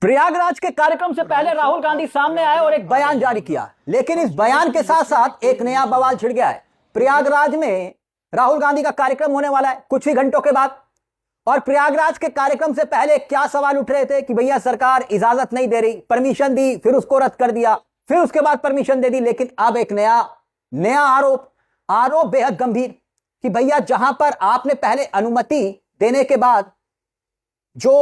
प्रयागराज के कार्यक्रम से पहले राहुल गांधी सामने आए और एक बयान जारी किया, लेकिन इस बयान के साथ साथ एक नया बवाल छिड़ गया है। प्रयागराज में राहुल गांधी का कार्यक्रम होने वाला है कुछ ही घंटों के बाद, और प्रयागराज के कार्यक्रम से पहले क्या सवाल उठ रहे थे कि भैया सरकार इजाजत नहीं दे रही, परमिशन दी, फिर उसको रद्द कर दिया, फिर उसके बाद परमिशन दे दी। लेकिन अब एक नया आरोप बेहद गंभीर कि भैया जहां पर आपने पहले अनुमति देने के बाद जो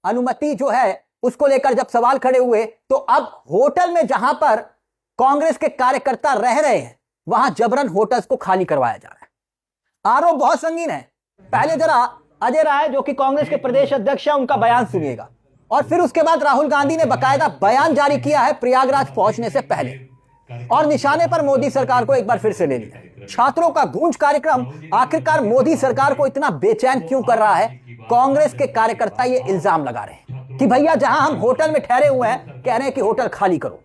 अनुमति जो है उसको लेकर जब सवाल खड़े हुए, तो अब होटल में जहां पर कांग्रेस के कार्यकर्ता रह रहे हैं वहां जबरन होटल्स को खाली करवाया जा रहा है। आरोप बहुत संगीन है। पहले जरा अजय राय जो कि कांग्रेस के प्रदेश अध्यक्ष हैं उनका बयान सुनिएगा, और फिर उसके बाद राहुल गांधी ने बकायदा बयान जारी किया है प्रयागराज पहुंचने से पहले, और निशाने पर मोदी सरकार को एक बार फिर से ले लिया। छात्रों का गूंज कार्यक्रम आखिरकार मोदी सरकार को इतना बेचैन क्यों कर रहा है? कांग्रेस के कार्यकर्ता ये इल्जाम लगा रहे हैं कि भैया जहां हम होटल में ठहरे हुए हैं कह रहे हैं कि होटल खाली करो।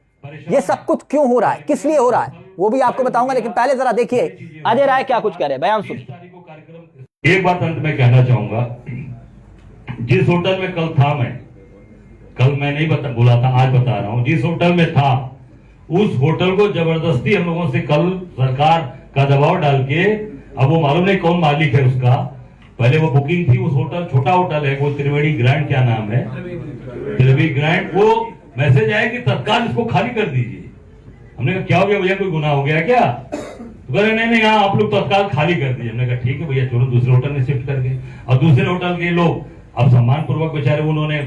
ये सब कुछ क्यों हो रहा है, किस लिए हो रहा है, वो भी आपको बताऊंगा। लेकिन पहले जरा देखिए अजय राय क्या कुछ कह रहे हैं, बयान सुनिए। एक बात अंत में कहना चाहूंगा, जिस होटल में कल मैं नहीं बोला था, आज बता रहा हूं, जिस होटल में था उस होटल को जबरदस्ती हम लोगों से कल सरकार का दबाव डाल के, अब वो मालूम नहीं कौन मालिक है उसका, पहले वो बुकिंग थी उस होटल, छोटा होटल है वो, त्रिवेणी ग्रैंड क्या नाम है, त्रिवेणी ग्रैंड, वो मैसेज आया कि तत्काल इसको खाली कर दीजिए। हमने कहा क्या हो गया भैया, कोई गुनाह हो गया क्या? तो कह रहे नहीं हाँ आप लोग तत्काल खाली कर दीजिए। हमने कहा ठीक है भैया, चलो दूसरे होटल में शिफ्ट कर गए। और दूसरे होटल के लोग अब सम्मान पूर्वक बेचारे उन्होंने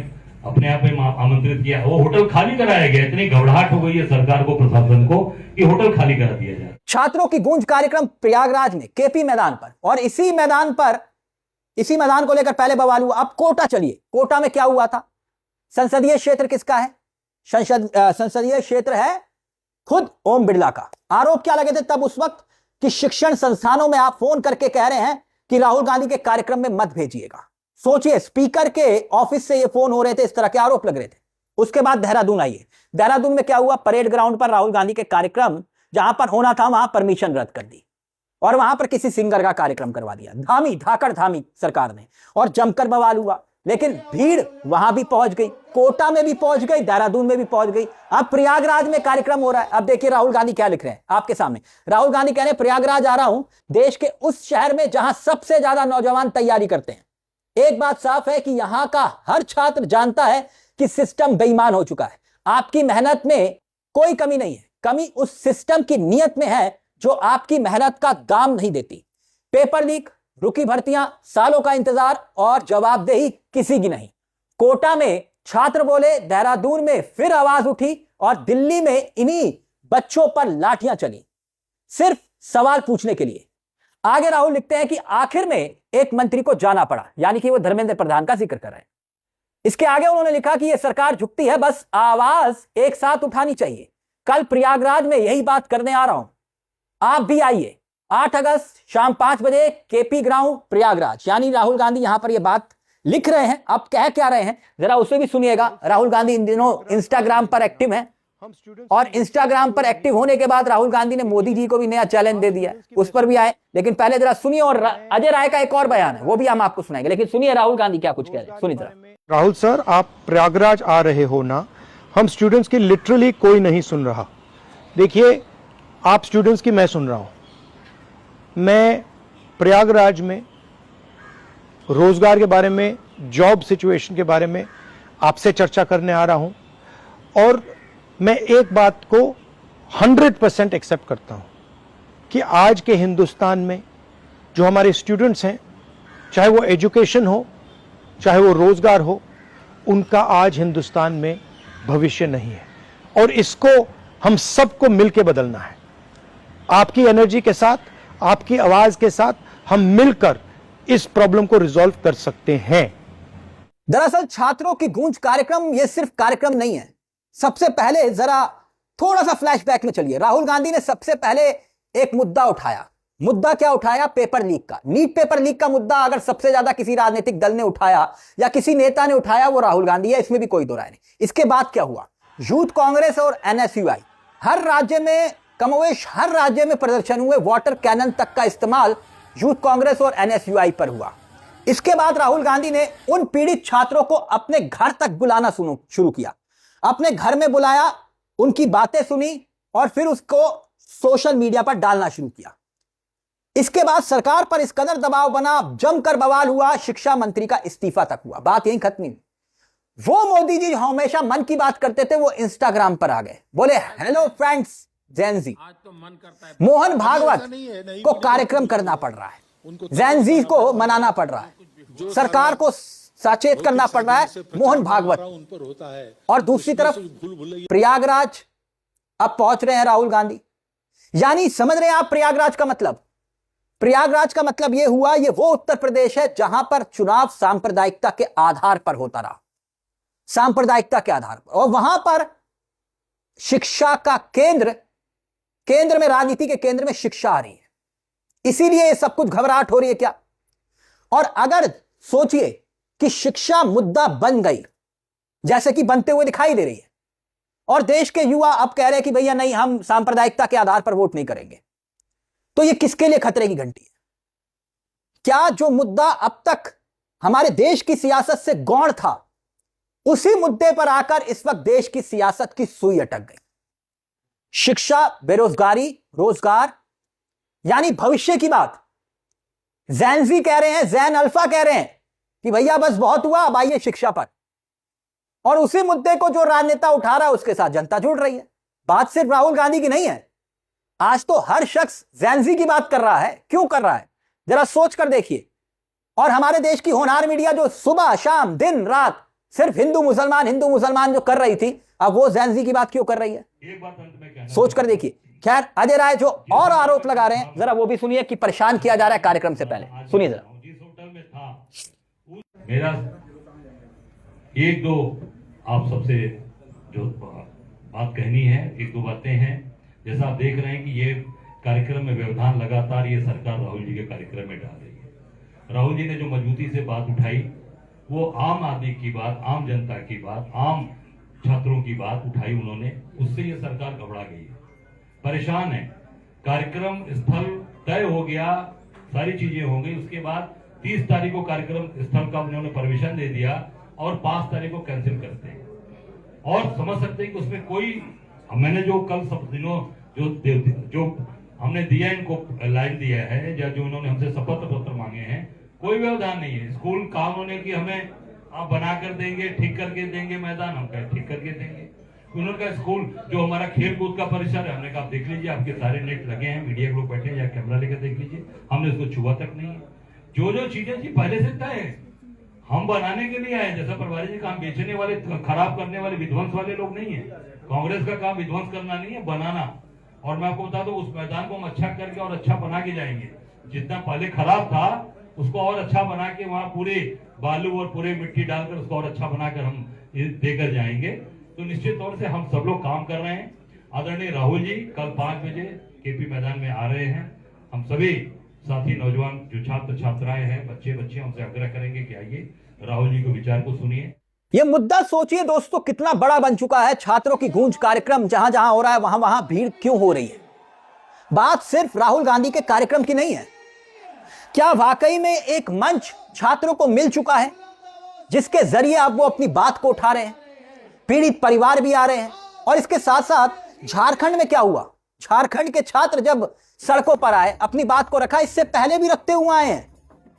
अपने आप में आमंत्रित किया, वो होटल खाली कराया गया। इतनी घबराहट हो गई है सरकार को, प्रशासन को, कि होटल खाली करा दिया जाए। छात्रों की गूंज कार्यक्रम प्रयागराज में केपी मैदान पर, और इसी मैदान को लेकर पहले बवाल हुआ। अब कोटा चलिए, कोटा में क्या हुआ था? संसदीय क्षेत्र किसका है? संसदीय क्षेत्र है खुद ओम बिरला का। आरोप क्या लगे थे तब उस वक्त कि शिक्षण संस्थानों में आप फोन करके कह रहे हैं कि राहुल गांधी के कार्यक्रम में मत भेजिएगा। सोचिए, स्पीकर के ऑफिस से ये फोन हो रहे थे, इस तरह के आरोप लग रहे थे। उसके बाद देहरादून आइए, देहरादून में क्या हुआ? परेड ग्राउंड पर राहुल गांधी के कार्यक्रम जहां पर होना था वहां परमिशन रद्द कर दी, और वहां पर किसी सिंगर का कार्यक्रम करवा दिया, धाकड़ धामी सरकार ने, और जमकर बवाल हुआ। लेकिन भीड़ वहां भी पहुंच गई, कोटा में भी पहुंच गई, देहरादून में भी पहुंच गई। अब प्रयागराज में कार्यक्रम हो रहा है। अब देखिए राहुल गांधी क्या लिख रहे हैं आपके सामने। राहुल गांधी कह रहे हैं प्रयागराज आ रहा हूं, देश के उस शहर में जहां सबसे ज्यादा नौजवान तैयारी करते हैं। एक बात साफ है कि यहां का हर छात्र जानता है कि सिस्टम बेईमान हो चुका है। आपकी मेहनत में कोई कमी नहीं है, कमी उस सिस्टम की नीयत में है जो आपकी मेहनत का दाम नहीं देती। पेपर लीक, रुकी भर्तियां, सालों का इंतजार और जवाबदेही किसी की नहीं। कोटा में छात्र बोले, देहरादून में फिर आवाज उठी, और दिल्ली में इन्हीं बच्चों पर लाठियां चली सिर्फ सवाल पूछने के लिए। आगे राहुल लिखते हैं कि आखिर में एक मंत्री को जाना पड़ा, यानी कि वो धर्मेंद्र प्रधान का जिक्र कर रहे हैं। इसके आगे उन्होंने लिखा कि यह सरकार झुकती है, बस आवाज एक साथ उठानी चाहिए। कल प्रयागराज में यही बात करने आ रहा हूं, आप भी आइए। 8 अगस्त शाम 5 बजे केपी ग्राउंड प्रयागराज, यानी राहुल गांधी यहां पर यह बात लिख रहे हैं। अब कह क्या रहे हैं जरा उसे भी सुनिएगा। राहुल गांधी इन दिनों इंस्टाग्राम पर एक्टिव हैं, और इंस्टाग्राम पर एक्टिव होने के बाद राहुल गांधी ने मोदी जी को भी नया चैलेंज दे दिया, उस पर भी आए। लेकिन पहले जरा सुनिए, और अजय राय का एक और बयान है वो भी हम आपको सुनाएंगे। लेकिन सुनिए राहुल गांधी क्या कुछ कह रहे हैं, सुनिए जरा। राहुल सर, आप प्रयागराज आ रहे हो ना, हम स्टूडेंट्स की लिटरली कोई नहीं सुन रहा। देखिए, आप स्टूडेंट्स की मैं सुन रहा हूं। मैं प्रयागराज में रोजगार के बारे में, जॉब सिचुएशन के बारे में आपसे चर्चा करने आ रहा हूं, और मैं एक बात को 100% एक्सेप्ट करता हूं कि आज के हिंदुस्तान में जो हमारे स्टूडेंट्स हैं, चाहे वो एजुकेशन हो, चाहे वो रोजगार हो, उनका आज हिंदुस्तान में भविष्य नहीं है, और इसको हम सबको मिलकर बदलना है। आपकी एनर्जी के साथ, आपकी आवाज के साथ हम मिलकर इस प्रॉब्लम को रिजॉल्व कर सकते हैं। दरअसल छात्रों की गूंज कार्यक्रम ये सिर्फ कार्यक्रम नहीं है। सबसे पहले जरा थोड़ा सा फ्लैशबैक में चलिए। राहुल गांधी ने सबसे पहले एक मुद्दा उठाया। मुद्दा क्या उठाया? पेपर लीक का। नीट पेपर लीक का मुद्दा अगर सबसे ज्यादा किसी राजनीतिक दल ने उठाया या किसी नेता ने उठाया, वो राहुल गांधी है, इसमें भी कोई दो राय नहीं। इसके बाद क्या हुआ? यूथ कांग्रेस और एनएसयूआई, हर राज्य में कमोवेश हर राज्य में प्रदर्शन हुए। वाटर कैनन तक का इस्तेमाल यूथ कांग्रेस और एनएसयूआई पर हुआ। इसके बाद राहुल गांधी ने उन पीड़ित छात्रों को अपने घर तक बुलाना शुरू किया, अपने घर में बुलाया, उनकी बातें सुनी और फिर उसको सोशल मीडिया पर डालना शुरू किया। इसके बाद सरकार पर इस कदर दबाव बना, जमकर बवाल हुआ, शिक्षा मंत्री का इस्तीफा तक हुआ। बात यहीं खत्म नहीं। वो मोदी जी हमेशा मन की बात करते थे, वो इंस्टाग्राम पर आ गए, बोले hello friends gen Z. Mohan Bhagwat को कार्यक्रम करना पड़ रहा है, जेनजी को मनाना पड़ रहा है, सरकार को सचेत करना पड़ रहा है मोहन भागवत। और दूसरी तरफ प्रयागराज अब पहुंच रहे हैं राहुल गांधी। यानी समझ रहे हैं आप प्रयागराज का मतलब? प्रयागराज का मतलब यह हुआ, यह वो उत्तर प्रदेश है जहां पर चुनाव सांप्रदायिकता के आधार पर होता रहा, सांप्रदायिकता के आधार पर। और वहां पर शिक्षा का केंद्र में, राजनीति के केंद्र में शिक्षा आ रही है, इसीलिए ये सब कुछ घबराहट हो रही है क्या? और अगर सोचिए कि शिक्षा मुद्दा बन गई, जैसे कि बनते हुए दिखाई दे रही है, और देश के युवा अब कह रहे हैं कि भैया नहीं, हम सांप्रदायिकता के आधार पर वोट नहीं करेंगे, तो ये किसके लिए खतरे की घंटी है? क्या जो मुद्दा अब तक हमारे देश की सियासत से गौण था, उसी मुद्दे पर आकर इस वक्त देश की सियासत की सुई अटक गई? शिक्षा, बेरोजगारी, रोजगार, यानी भविष्य की बात। जैनजी कह रहे हैं, जैन अल्फा कह रहे हैं कि भैया बस बहुत हुआ, अब आइए शिक्षा पर। और उसी मुद्दे को जो राजनेता उठा रहा है उसके साथ जनता जुड़ रही है। बात सिर्फ राहुल गांधी की नहीं है, आज तो हर शख्स जैनजी की बात कर रहा है। क्यों कर रहा है, जरा सोच कर देखिए। और हमारे देश की होनहार मीडिया जो सुबह शाम दिन रात सिर्फ हिंदू मुसलमान जो कर रही थी, अब वो जैनजी की बात क्यों कर रही है? एक बात अंत में कहना सोच कर देखिए। खैर, अजय राय जो और आरोप लगा रहे हैं, जरा वो भी सुनिए कि परेशान किया जा रहा है कार्यक्रम से पहले। सुनिए जरा। जिस होटल में था, मेरा एक दो आप सबसे जो बात कहनी है, एक दो बातें हैं। जैसा आप देख रहे हैं कि ये कार्यक्रम में व्यवधान लगातार ये सरकार राहुल जी के कार्यक्रम में डाल रही है। राहुल जी ने जो मजबूती से बात उठाई, वो आम आदमी की बात, आम जनता की बात, आम छात्रों की बात उठाई उन्होंने, उससे ये सरकार घबरा गई है, परेशान है। कार्यक्रम स्थल तय हो गया, सारी चीजें हो गई, उसके बाद 30 तारीख को कार्यक्रम स्थल का उन्होंने परमिशन दे दिया और 5 तारीख को कैंसिल करते हैं। और समझ सकते हैं कि उसमें कोई, मैंने जो कल सब दिनों जो हमने दिया, इनको लाइन दिया है, या जो उन्होंने हमसे शपथ पत्र मांगे हैं, कोई व्यवधान नहीं है। स्कूल कहा उन्होंने कि हमें आप बना कर देंगे, ठीक करके देंगे मैदान, हम कहे ठीक करके देंगे। उन्होंने कहा स्कूल जो हमारा खेल कूद का परिसर है, हमने कहा आप देख लीजिए, आपके सारे नेट लगे हैं, मीडिया के लोग बैठे हैं, या कैमरा लेकर देख लीजिए, हमने उसको छुआ तक नहीं है। जो चीजें थी पहले से तय है, हम बनाने के लिए आए। जैसा प्रभारी जी, काम बेचने वाले, खराब करने वाले, विध्वंस वाले लोग नहीं है। कांग्रेस का काम विध्वंस करना नहीं है, बनाना। और मैं आपको बता दूं, उस मैदान को हम अच्छा करके और अच्छा बना के जाएंगे। जितना पहले खराब था उसको और अच्छा बना के, वहां पूरे बालू और पूरे मिट्टी डालकर उसको और अच्छा बनाकर हम देकर जाएंगे। तो निश्चित तौर से हम सब लोग काम कर रहे हैं। आदरणीय राहुल जी कल 5 बजे केपी मैदान में आ रहे हैं। हम सभी साथी नौजवान जो छात्र छात्राएं हैं, बच्चे हमसे आग्रह करेंगे कि आइए राहुल जी के विचार को सुनिए। ये मुद्दा सोचिए दोस्तों, कितना बड़ा बन चुका है। छात्रों की गूंज कार्यक्रम जहां जहां हो रहा है, वहां वहां भीड़ क्यों हो रही है? बात सिर्फ राहुल गांधी के कार्यक्रम की नहीं है। क्या वाकई में एक मंच छात्रों को मिल चुका है जिसके जरिए अब वो अपनी बात को उठा रहे हैं? पीड़ित परिवार भी आ रहे हैं। और इसके साथ साथ झारखंड में क्या हुआ, झारखंड के छात्र जब सड़कों पर आए, अपनी बात को रखा, इससे पहले भी रखते हुए आए हैं।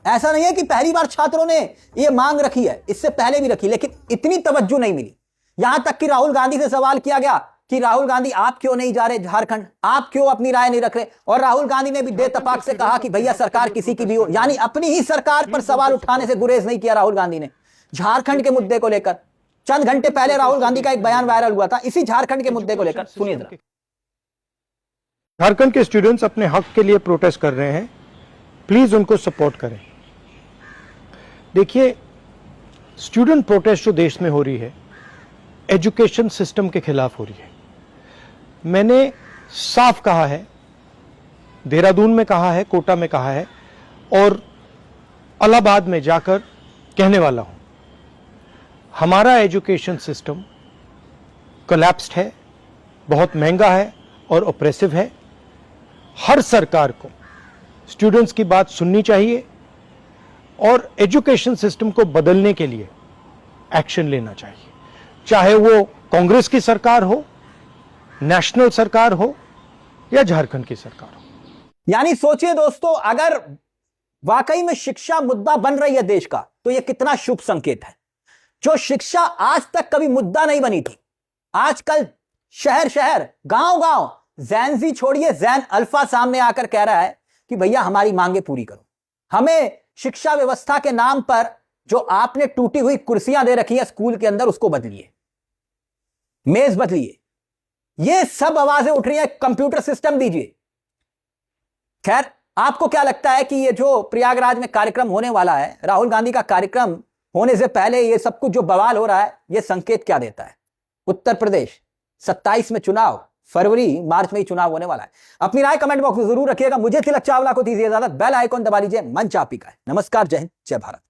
ऐसा नहीं है कि पहली बार छात्रों ने यह मांग रखी है, इससे पहले भी रखी, लेकिन इतनी तवज्जो नहीं मिली। यहां तक कि राहुल गांधी से सवाल किया गया कि राहुल गांधी आप क्यों नहीं जा रहे झारखंड, आप क्यों अपनी राय नहीं रख रहे? और राहुल गांधी ने भी बेतपाक से कहा कि भैया सरकार किसी की भी हो, यानी अपनी ही सरकार पर सवाल उठाने से गुरेज नहीं किया राहुल गांधी ने। झारखंड के मुद्दे को लेकर चंद घंटे पहले राहुल गांधी का एक बयान वायरल हुआ था, इसी झारखंड के मुद्दे को लेकर। सुनिए जरा। झारखंड के स्टूडेंट्स अपने हक के लिए प्रोटेस्ट कर रहे हैं, प्लीज उनको सपोर्ट करें। देखिए, स्टूडेंट प्रोटेस्ट जो देश में हो रही है, एजुकेशन सिस्टम के खिलाफ हो रही है। मैंने साफ कहा है, देहरादून में कहा है, कोटा में कहा है, और इलाहाबाद में जाकर कहने वाला हूं, हमारा एजुकेशन सिस्टम कोलैप्स्ड है, बहुत महंगा है और ऑप्रेसिव है। हर सरकार को स्टूडेंट्स की बात सुननी चाहिए, और एजुकेशन सिस्टम को बदलने के लिए एक्शन लेना चाहिए, चाहे वो कांग्रेस की सरकार हो, नेशनल सरकार हो या झारखंड की सरकार हो। यानी सोचिए दोस्तों, अगर वाकई में शिक्षा मुद्दा बन रही है देश का, तो यह कितना शुभ संकेत है। जो शिक्षा आज तक कभी मुद्दा नहीं बनी थी, आजकल शहर शहर, गांव गांव, जैन जी छोड़िए, जैन अल्फा सामने आकर कह रहा है कि भैया हमारी मांगे पूरी करो। हमें शिक्षा व्यवस्था के नाम पर जो आपने टूटी हुई कुर्सियां दे रखी है स्कूल के अंदर, उसको बदलिए, मेज बदलिए। ये सब आवाजें उठ रही हैं, कंप्यूटर सिस्टम दीजिए। खैर, आपको क्या लगता है कि ये जो प्रयागराज में कार्यक्रम होने वाला है, राहुल गांधी का कार्यक्रम होने से पहले ये सब कुछ जो बवाल हो रहा है, ये संकेत क्या देता है? उत्तर प्रदेश 27 में चुनाव, फरवरी मार्च में ही चुनाव होने वाला है। अपनी राय कमेंट बॉक्स में जरूर रखिएगा। मुझे तिलक चावला को दीजिए इजाजत। बेल आइकॉन दबा लीजिए। मंच आप ही का है। नमस्कार, जय हिंद, जय भारत।